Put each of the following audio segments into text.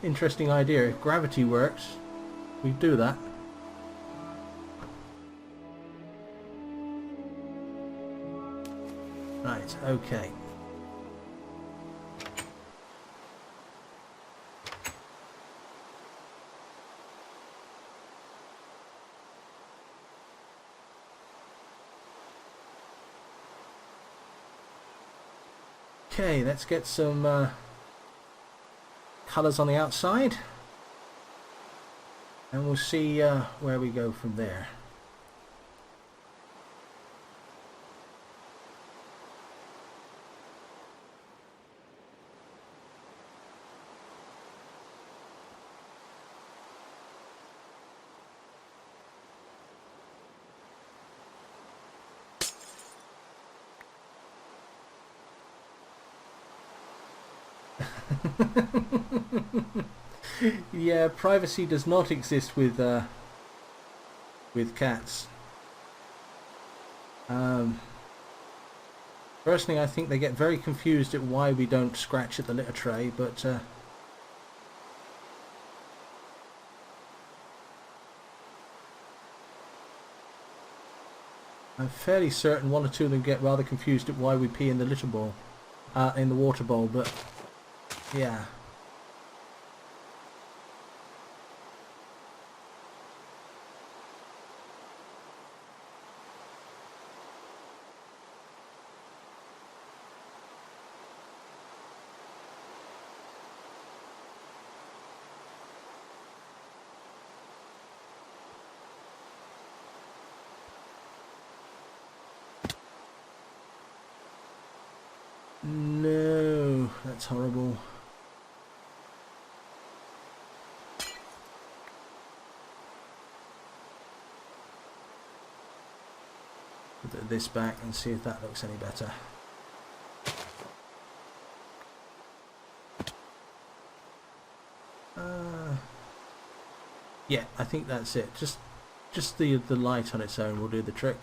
interesting idea. If gravity works, we do that. Right, okay. Okay, let's get some colours on the outside, and we'll see where we go from there. Yeah, privacy does not exist with cats. Personally, I think they get very confused at why we don't scratch at the litter tray, but I'm fairly certain one or two of them get rather confused at why we pee in the litter bowl, in the water bowl, but yeah. No, that's horrible. Put this back and see if that looks any better. Yeah, I think that's it. Just the light on its own will do the trick.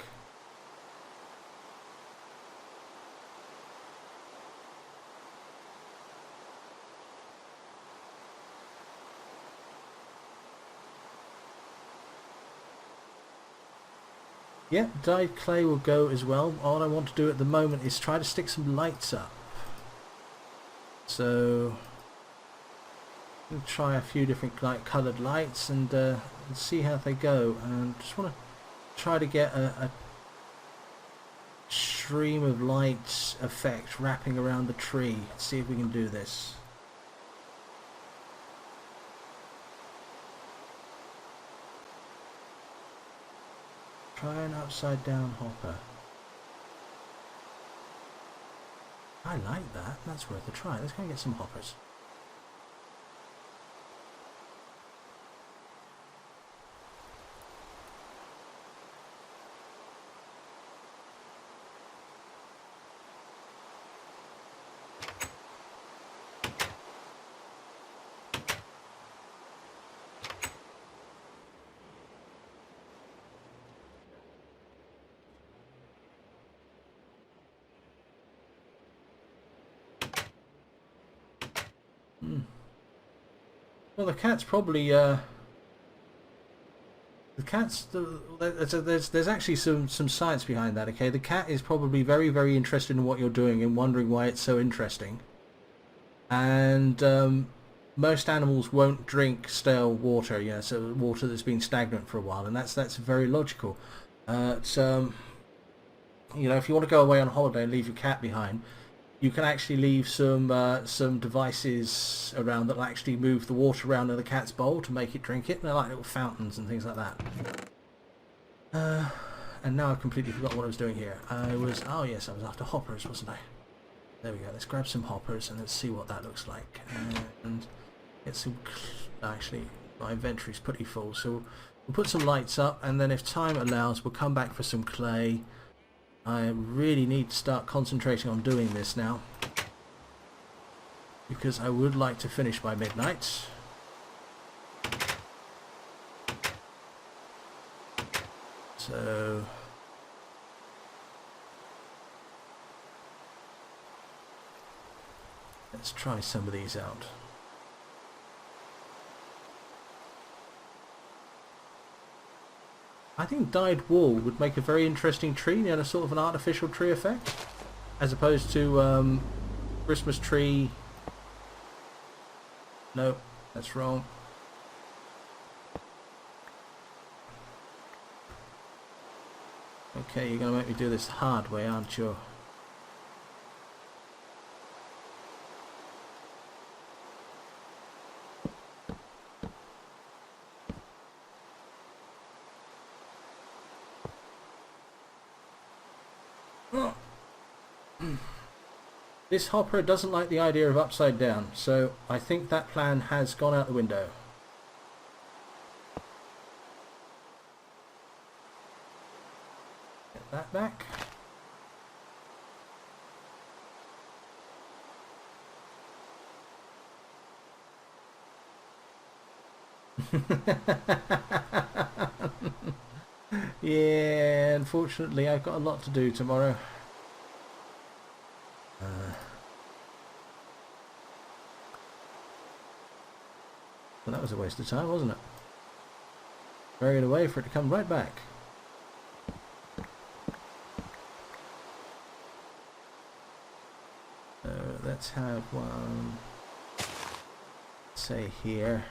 Yeah, dyed clay will go as well. All I want to do at the moment is try to stick some lights up. So we'll try a few different coloured lights and see how they go. And just want to try to get a stream of light effect wrapping around the tree. See if we can do this. Try an upside down hopper. I like that. That's worth a try. Let's go and get some hoppers. Well, the cat's probably there's actually some science behind that. Okay, the cat is probably very interested in what you're doing and wondering why it's so interesting. And most animals won't drink stale water, you know, so water that's been stagnant for a while, and that's very logical. You know, if you want to go away on holiday and leave your cat behind, you can actually leave some devices around that will actually move the water around in the cat's bowl to make it drink it. And they're like little fountains and things like that. And now I've completely forgot what I was doing here. Oh yes, I was after hoppers, wasn't I? There we go. Let's grab some hoppers and let's see what that looks like. And get some. Actually, my inventory's pretty full, so we'll put some lights up, and then if time allows, we'll come back for some clay. I really need to start concentrating on doing this now, because I would like to finish by midnight. So let's try some of these out. I think dyed wool would make a very interesting tree and a sort of an artificial tree effect, as opposed to Christmas tree. No, that's wrong. Okay, you're going to make me do this the hard way, aren't you? This hopper doesn't like the idea of upside down, so I think that plan has gone out the window. Get that back. Yeah, unfortunately I've got a lot to do tomorrow. Well, that was a waste of time, wasn't it? Bury it away for it to come right back. So let's have one, say here.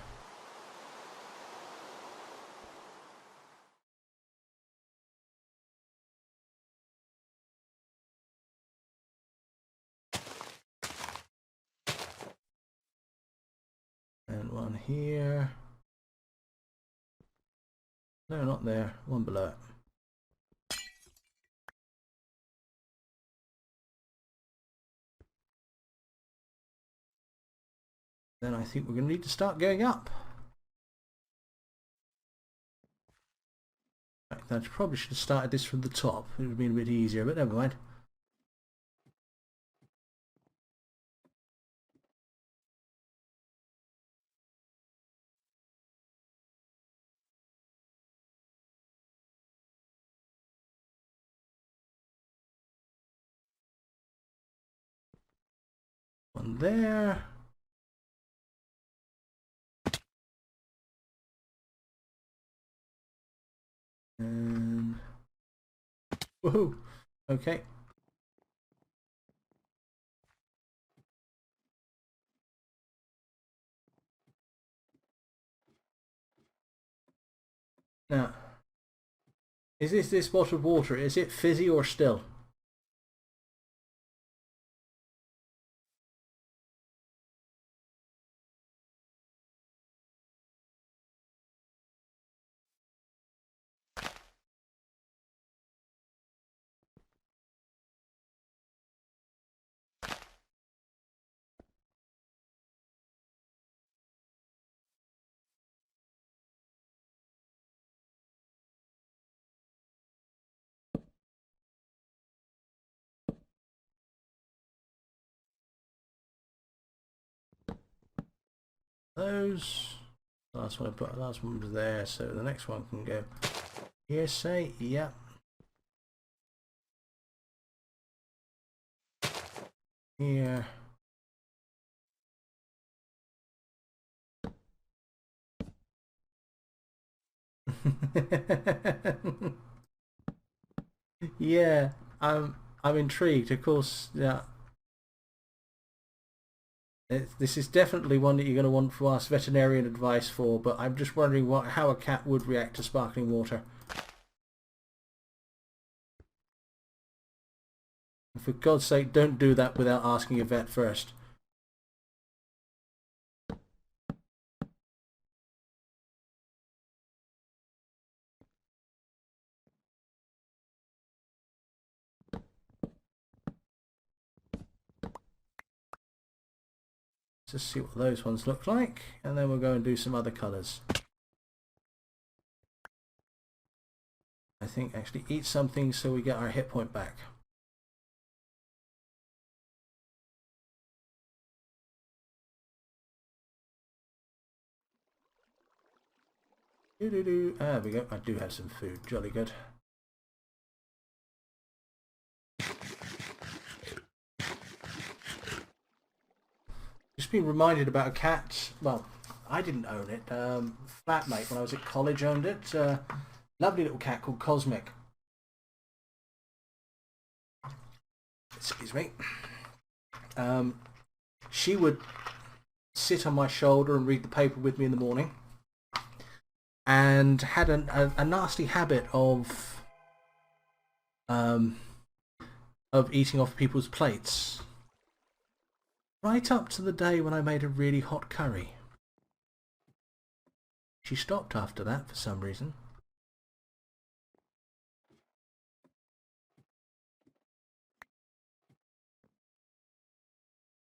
And one here. No, not there. One below it. Then I think we're going to need to start going up. Right, I probably should have started this from the top. It would have been a bit easier, but never mind. One there. And woohoo! Okay. Now, is this bottled water? Is it fizzy or still? Those. Last one I put. Last one was there, so the next one can go here. Say, yep. Here. Yeah, I'm intrigued. Of course, yeah. This is definitely one that you're going to want to ask veterinarian advice for, but I'm just wondering how a cat would react to sparkling water. For God's sake, don't do that without asking a vet first. Let's see what those ones look like, and then we'll go and do some other colours. I think actually eat something so we get our hit point back. There we go. I do have some food. Jolly good. Just been reminded about a cat. Well, I didn't own it. Flatmate when I was at college owned it. Lovely little cat called Cosmic. Excuse me. She would sit on my shoulder and read the paper with me in the morning, and had a nasty habit of eating off people's plates. Right up to the day when I made a really hot curry. She stopped after that for some reason.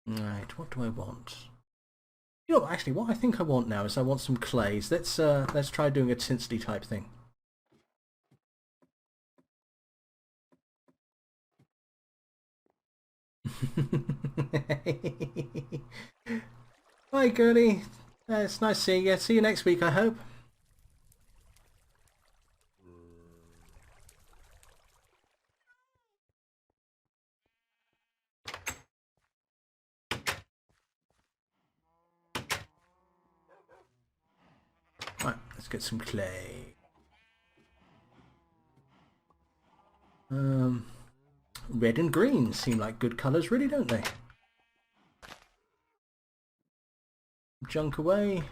Right, what do I want? You know, actually, what I think I want now is I want some clays. Let's try doing a Tinsley type thing. Hi, girlie. It's nice seeing you. See you next week, I hope. Right, let's get some clay. Red and green seem like good colours, really, don't they? Junk away.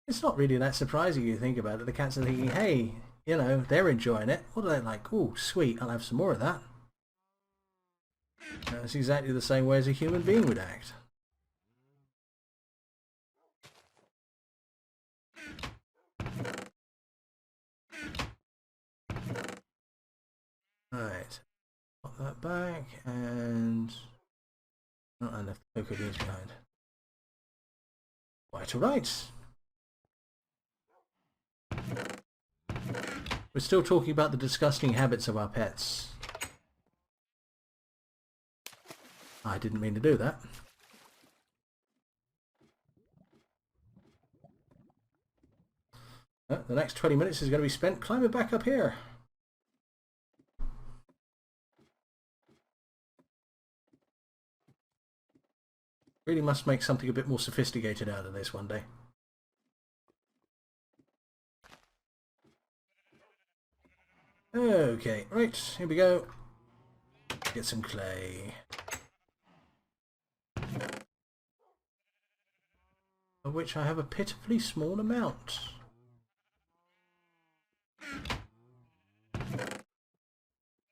It's not really that surprising if you think about it. The cats are thinking, hey, you know, they're enjoying it. What are they like? Oh, sweet, I'll have some more of that. That's exactly the same way as a human being would act. Alright, pop that back, and... oh, I left the cocoa beans behind. Quite alright. We're still talking about the disgusting habits of our pets. I didn't mean to do that. The next 20 minutes is going to be spent climbing back up here. Really must make something a bit more sophisticated out of this one day. Okay, right, here we go. Get some clay. Of which I have a pitifully small amount.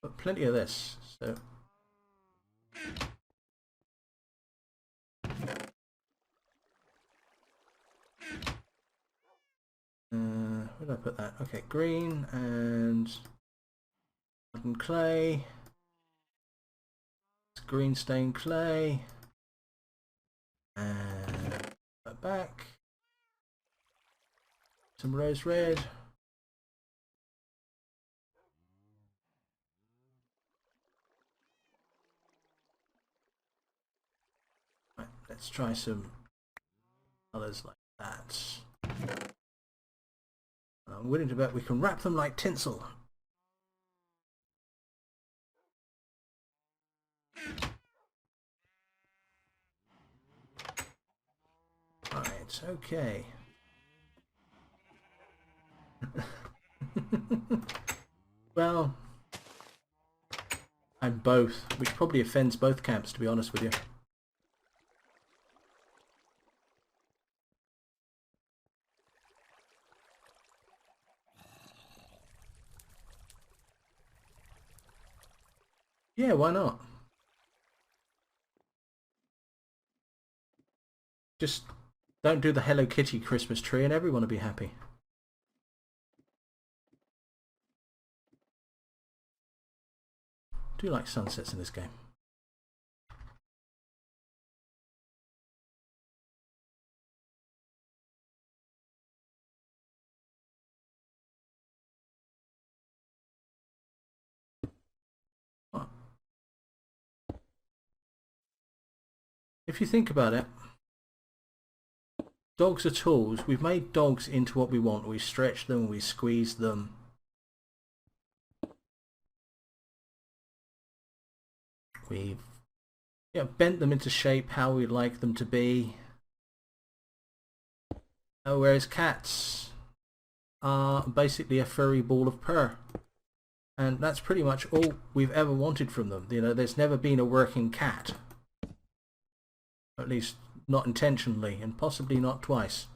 But plenty of this, so... where did I put that? Okay, green and clay. It's green stained clay. And put that back. Some rose red. Right, let's try some colours like that. I'm willing to bet we can wrap them like tinsel. Right, okay. Well, I'm both, which probably offends both camps, to be honest with you. Yeah, why not? Just don't do the Hello Kitty Christmas tree and everyone will be happy. I do like sunsets in this game. If you think about it, Dogs are tools. We've made dogs into what we want. We stretch them, we squeeze them. We've bent them into shape how we'd like them to be. Whereas cats are basically a furry ball of purr. And that's pretty much all we've ever wanted from them. You know, there's never been a working cat. At least not intentionally, and possibly not twice.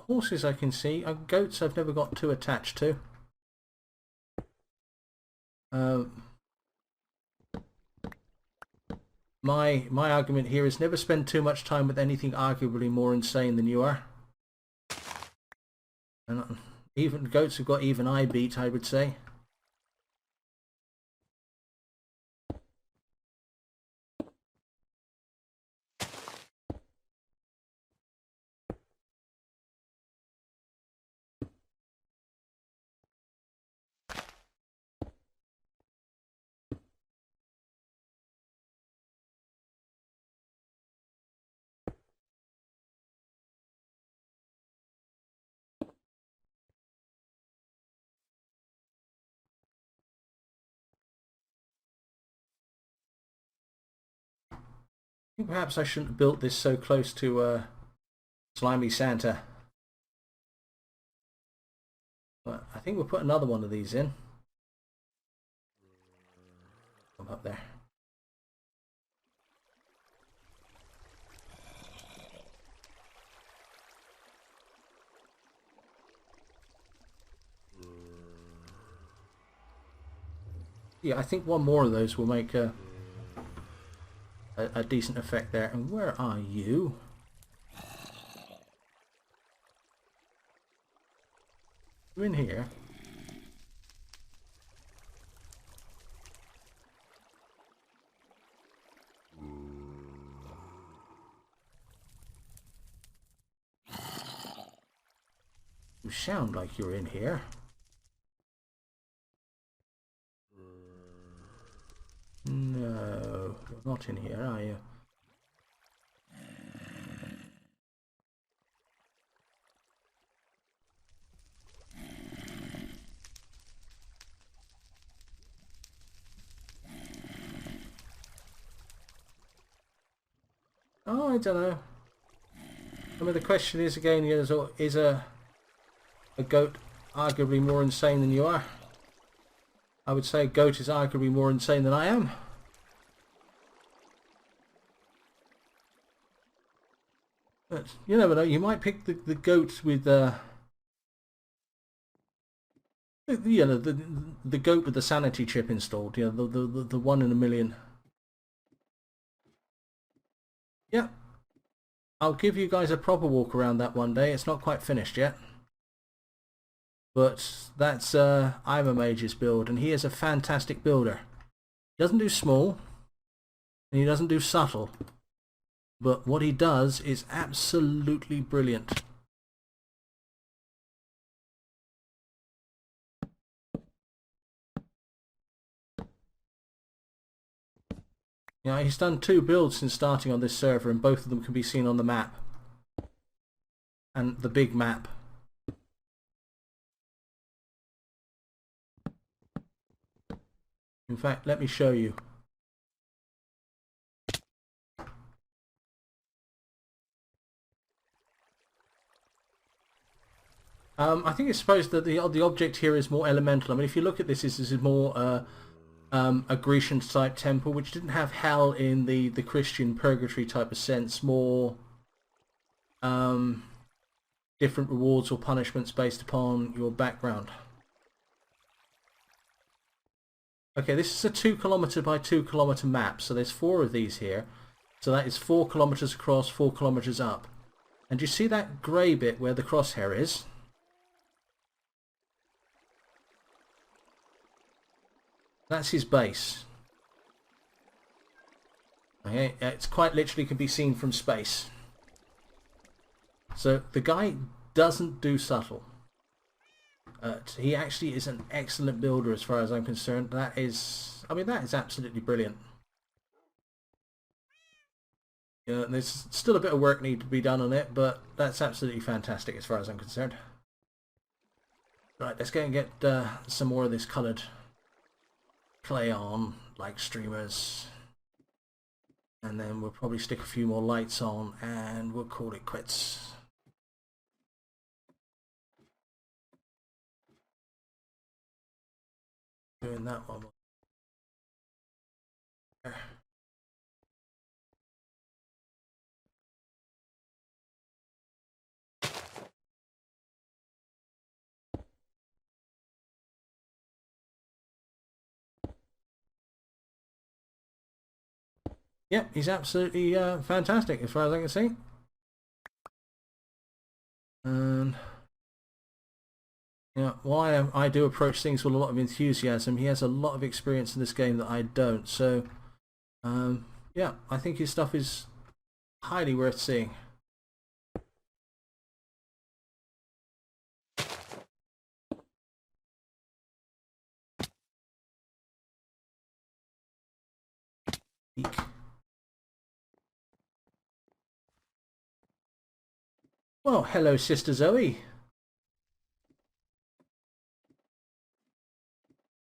Horses I can see. Goats I've never got too attached to. My argument here is never spend too much time with anything arguably more insane than you are. And even goats have got even eye beat, I would say. I think perhaps I shouldn't have built this so close to Slimy Santa. But I think we'll put another one of these in. Come up there. Yeah, I think one more of those will make a decent effect there. And where are you? You in here? You sound like you're in here. No, you're not in here, are you? Oh, I don't know. I mean, the question is again: is a goat arguably more insane than you are? I would say a goat is arguably more insane than I am. But you never know. You might pick the goat with the goat with the sanity chip installed. You know, the 1 in a million. Yeah, I'll give you guys a proper walk around that one day. It's not quite finished yet. But that's I'm a Mage's build, and he is a fantastic builder. He doesn't do small, and he doesn't do subtle. But what he does is absolutely brilliant. You know, he's done 2 builds since starting on this server, and both of them can be seen on the map. And the big map. In fact, let me show you. I think it's supposed that the object here is more elemental. I mean, if you look at this, this is more a Grecian type temple, which didn't have hell in the Christian purgatory type of sense. More different rewards or punishments based upon your background. Okay, this is a 2 kilometer by 2 kilometer map, so there's 4 of these here. So that is 4 kilometers across, 4 kilometers up. And you see that grey bit where the crosshair is? That's his base. Okay, it's quite literally can be seen from space. So the guy doesn't do subtle. He actually is an excellent builder as far as I'm concerned. That is, I mean, that is absolutely brilliant. There's still a bit of work need to be done on it, but that's absolutely fantastic as far as I'm concerned. Right, let's go and get some more of this coloured clay on, like streamers. And then we'll probably stick a few more lights on and we'll call it quits. Doing that one. There. Yep, he's absolutely fantastic as far as I can see. And why I do approach things with a lot of enthusiasm. He has a lot of experience in this game that I don't. So, yeah, I think his stuff is highly worth seeing. Eek. Well, hello, Sister Zoe.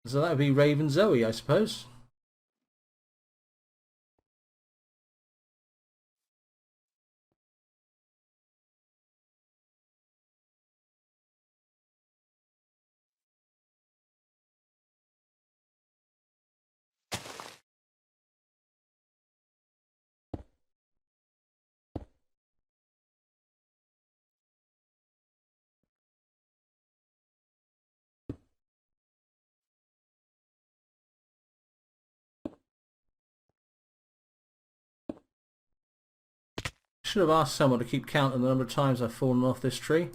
So that would be Raven Zoe, I suppose. Should have asked someone to keep count of the number of times I've fallen off this tree.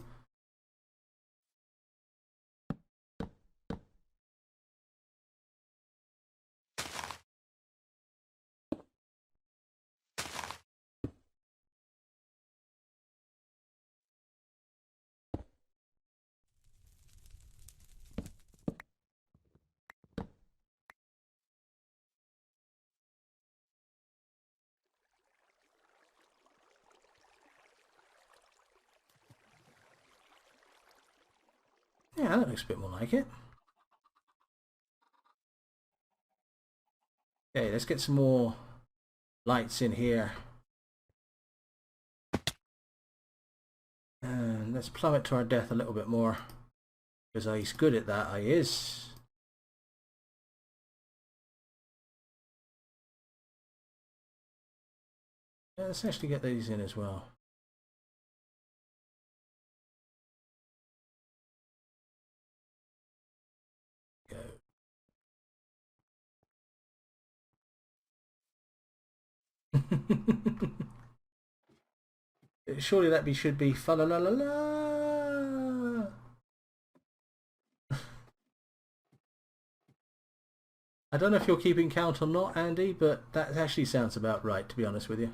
Yeah, that looks a bit more like it. Okay, let's get some more lights in here. And let's plummet to our death a little bit more. Because he's good at that, he is. Yeah, let's actually get these in as well. Go. Surely that should be fa la la la la. I don't know if you're keeping count or not, Andy, but that actually sounds about right, to be honest with you.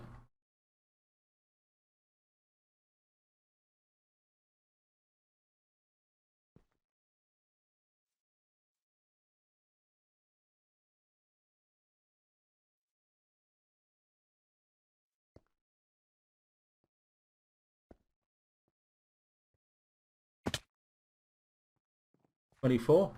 $24.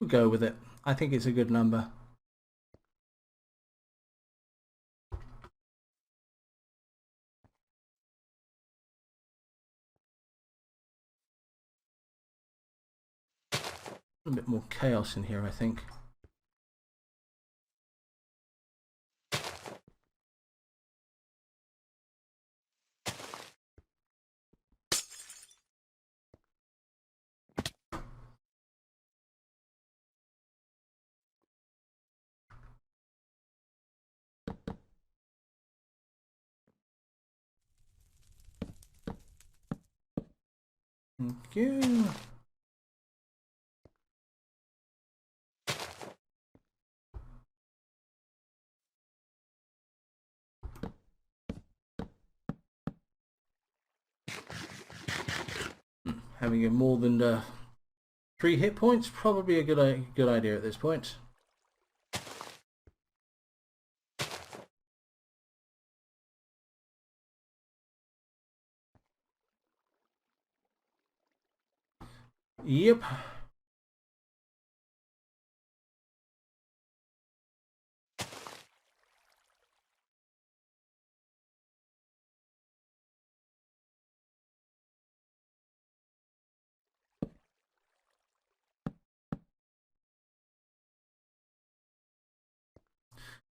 We'll go with it. I think it's a good number. A bit more chaos in here, I think. Thank you. Having a more than 3 hit points, probably a good idea at this point. Yep.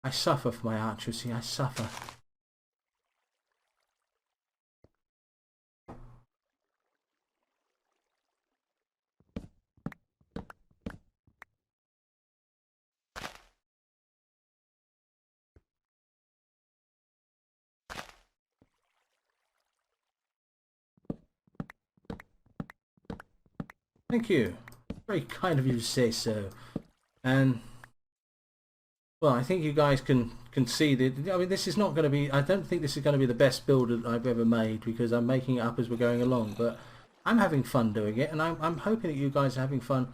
I suffer for my archery, I suffer. Thank you. Very kind of you to say so. And well, I think you guys can see that. I mean, this is not going to be. I don't think this is going to be the best build that I've ever made because I'm making it up as we're going along. But I'm having fun doing it, and I'm hoping that you guys are having fun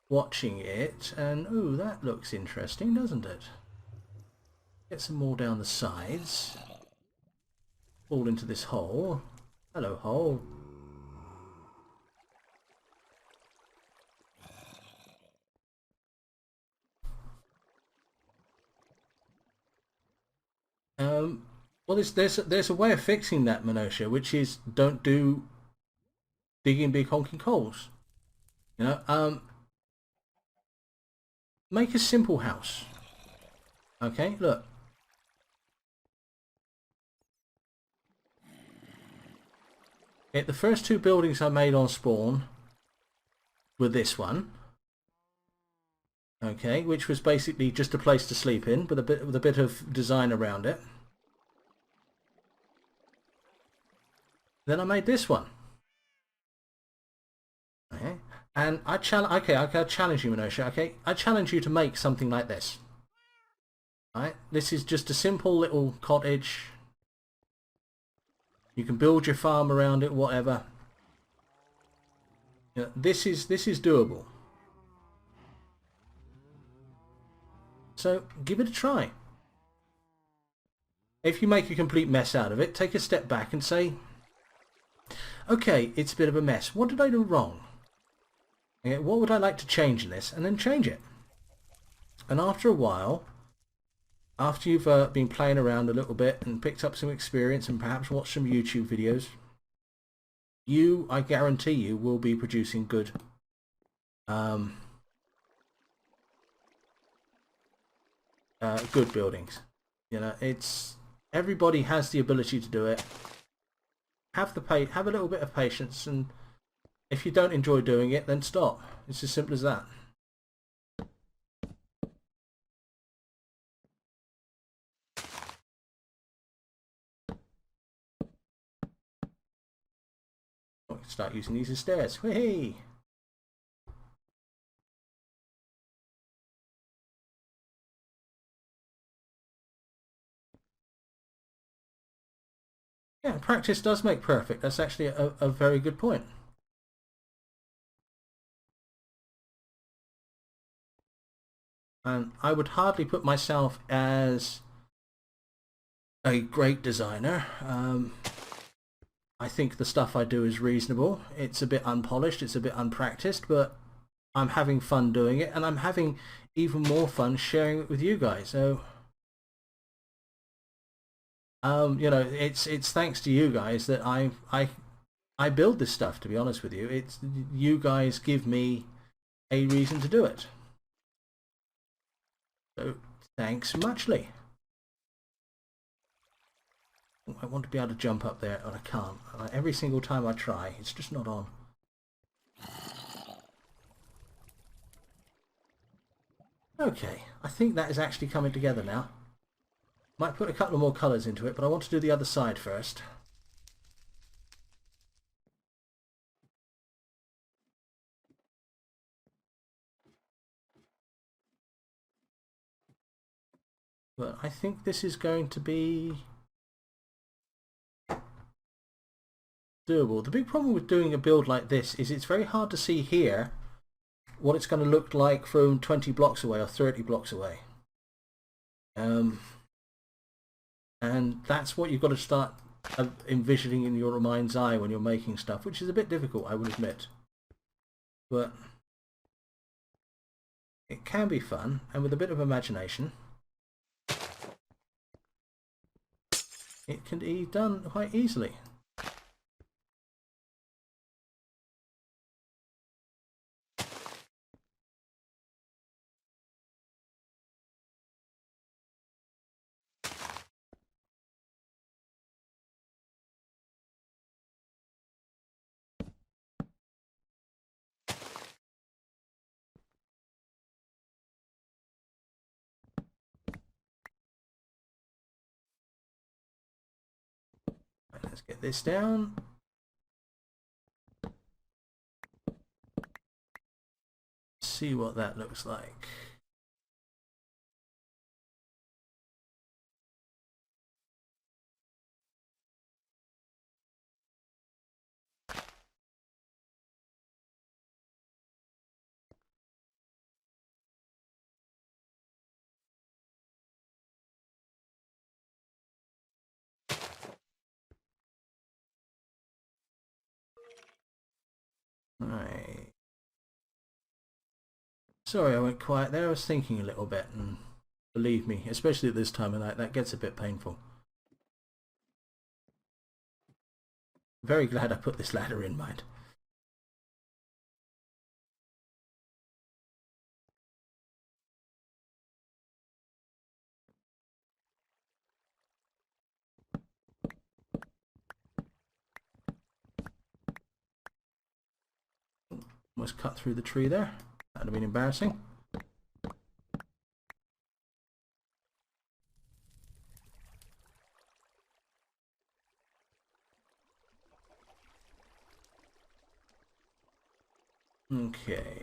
watching it. And ooh, that looks interesting, doesn't it? Get some more down the sides. Fall into this hole. Hello, hole. Well, there's a way of fixing that, Minosha, which is don't do digging big honking holes. You know, make a simple house. Okay, look. The first 2 buildings I made on spawn were this one. Okay, which was basically just a place to sleep in with a bit of design around it. Then I made this one. Okay, and I challenge you, Minosha. Okay, I challenge you to make something like this. Right, this is just a simple little cottage. You can build your farm around it, whatever. You know, this is doable. So give it a try. If you make a complete mess out of it, take a step back and say, okay, it's a bit of a mess. What did I do wrong? Okay, what would I like to change in this? And then change it. And after a while, after you've been playing around a little bit and picked up some experience and perhaps watched some YouTube videos, I guarantee you, will be producing good good buildings. You know, everybody has the ability to do it. Have a little bit of patience, and if you don't enjoy doing it, then stop. It's as simple as that. Oh, start using these as stairs. Hey. Yeah, practice does make perfect. That's actually a very good point. And I would hardly put myself as a great designer. I think the stuff I do is reasonable. It's a bit unpolished, it's a bit unpracticed, but I'm having fun doing it, and I'm having even more fun sharing it with you guys. So, you know, it's thanks to you guys that I build this stuff. To be honest with you, it's you guys give me a reason to do it. So, thanks muchly. I want to be able to jump up there, and I can't. Every single time I try, it's just not on. Okay, I think that is actually coming together now. Might put a couple of more colours into it, but I want to do the other side first. But I think this is going to be doable. The big problem with doing a build like this is it's very hard to see here what it's going to look like from 20 blocks away or 30 blocks away. And that's what you've got to start envisioning in your mind's eye when you're making stuff, which is a bit difficult, I would admit. But it can be fun, and with a bit of imagination, it can be done quite easily. Right, let's get this down. See what that looks like. Right. Sorry I went quiet there, I was thinking a little bit, and believe me, especially at this time of night, that gets a bit painful. Very glad I put this ladder in, mind. Almost cut through the tree there. That'd have been embarrassing. Okay.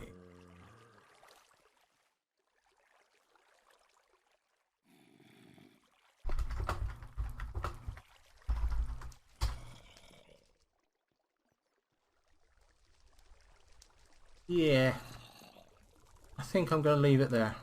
Yeah. I think I'm going to leave it there.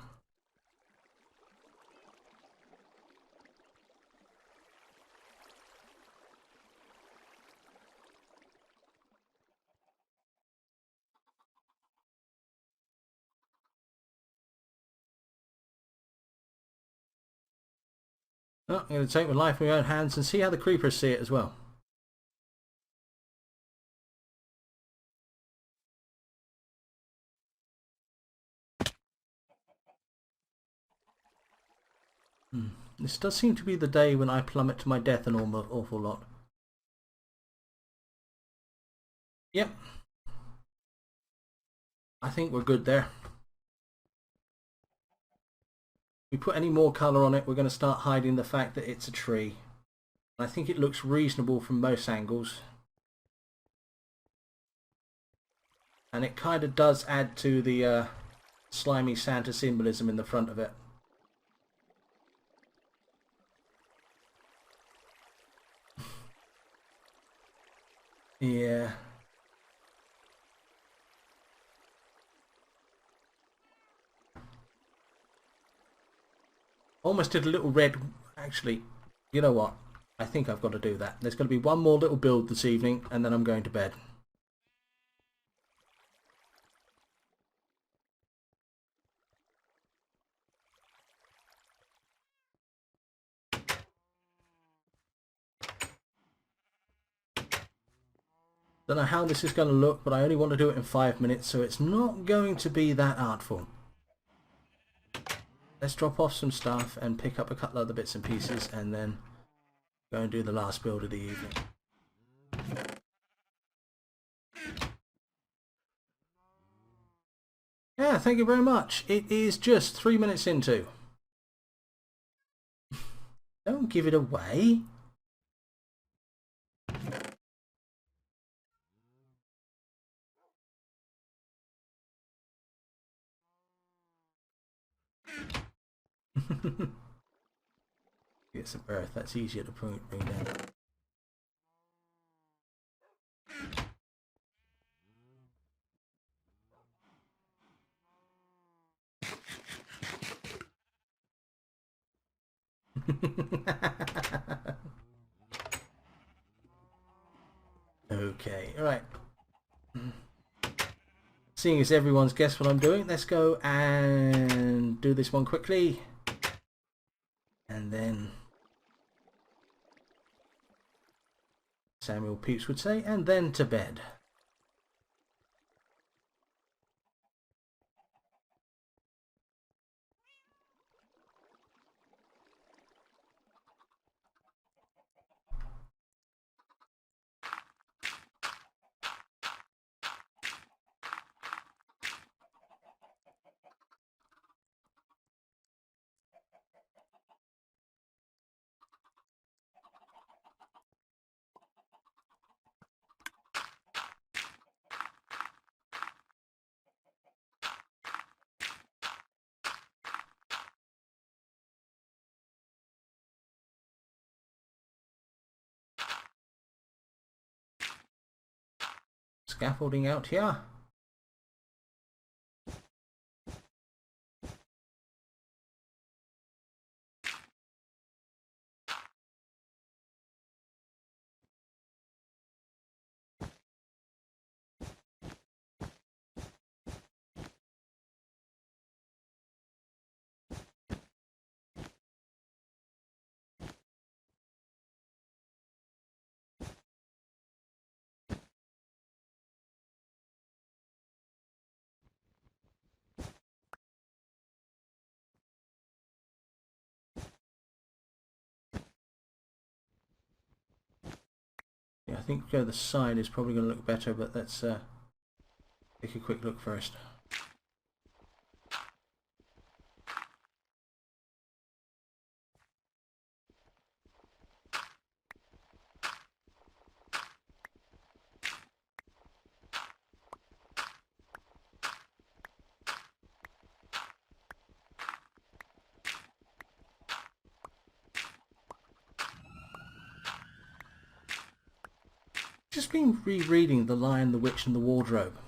Oh, I'm going to take my life in my own hands and see how the creepers see it as well. This does seem to be the day when I plummet to my death an awful lot. Yep. I think we're good there. If we put any more colour on it, we're going to start hiding the fact that it's a tree. I think it looks reasonable from most angles. And it kind of does add to the slimy Santa symbolism in the front of it. Yeah. Almost did a little red. Actually, you know what? I think I've got to do that. There's going to be one more little build this evening, and then I'm going to bed. Don't know how this is going to look, but I only want to do it in 5 minutes, so it's not going to be that artful. Let's drop off some stuff and pick up a couple other bits and pieces, and then go and do the last build of the evening. Yeah, thank you very much. It is just 3 minutes into. Don't give it away. Get some earth. That's easier to bring down. Okay, alright. Seeing as everyone's guessed what I'm doing, let's go and do this one quickly. And then Samuel Pepys would say, and then to bed. Scaffolding out here. Yeah, I think the side is probably going to look better, but let's take a quick look first. Just been rereading The Lion, the Witch and the Wardrobe,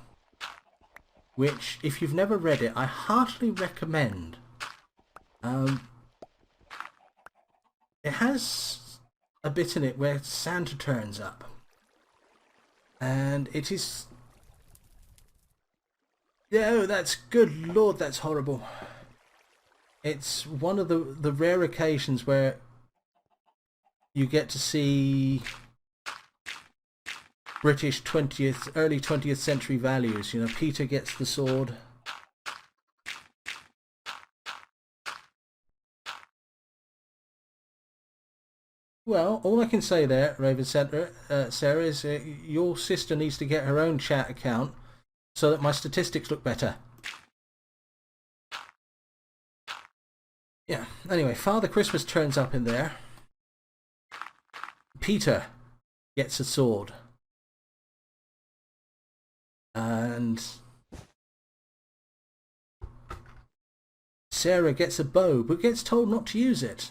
which, if you've never read it, I heartily recommend. It has a bit in it where Santa turns up, and it is... Oh, that's good lord, that's horrible. It's one of the rare occasions where you get to see British early 20th century values. You know, Peter gets the sword. Well, all I can say there, Raven Center, Sarah, is your sister needs to get her own chat account so that my statistics look better. Yeah, anyway, Father Christmas turns up in there. Peter gets a sword. And Sarah gets a bow, but gets told not to use it.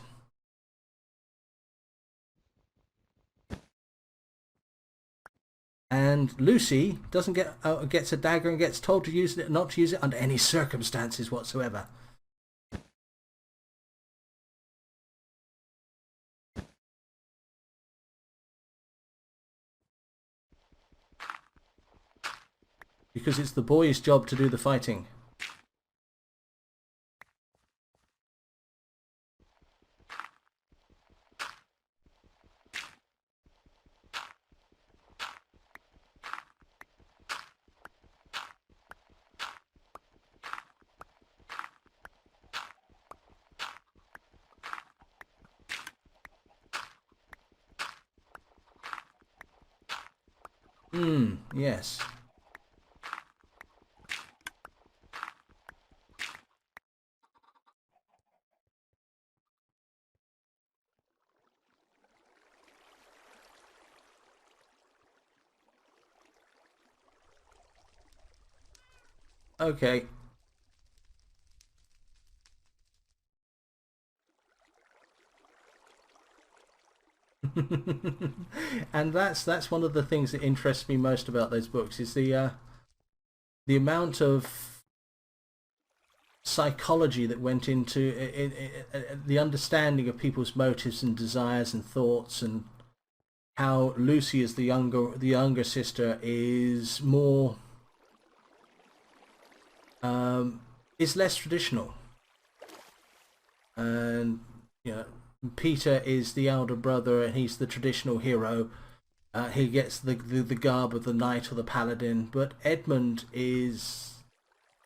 And Lucy doesn't gets a dagger and gets told to use it, not to use it under any circumstances whatsoever. Because it's the boy's job to do the fighting. Yes. Okay. And that's one of the things that interests me most about those books is the amount of psychology that went into the understanding of people's motives and desires and thoughts, and how Lucy, as the younger sister, is more is less traditional, and you know, Peter is the elder brother and he's the traditional hero. He gets the garb of the knight or the paladin, but Edmund is,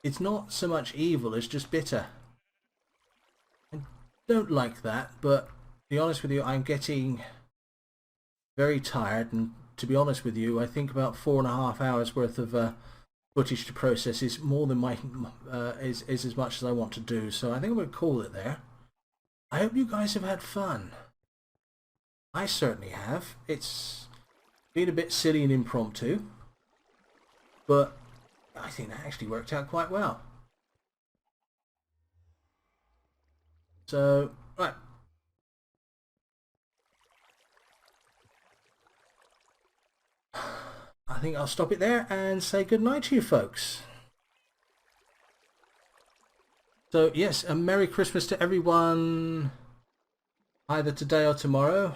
it's not so much evil, it's just bitter. I don't like that, but to be honest with you, I'm getting very tired, and to be honest with you, I think about 4.5 hours worth of footage to process is more than my is as much as I want to do. So I think I'm going to call it there. I hope you guys have had fun. I certainly have. It's been a bit silly and impromptu, but I think that actually worked out quite well. So, right. I think I'll stop it there and say good night to you folks. So yes, a Merry Christmas to everyone, either today or tomorrow.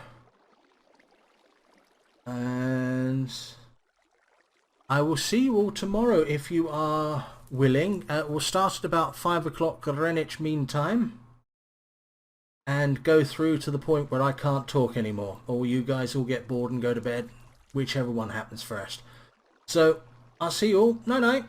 And I will see you all tomorrow if you are willing. We'll start at about 5 o'clock Greenwich Mean Time and go through to the point where I can't talk anymore, or you guys all get bored and go to bed, whichever one happens first. So I'll see you all. Night night.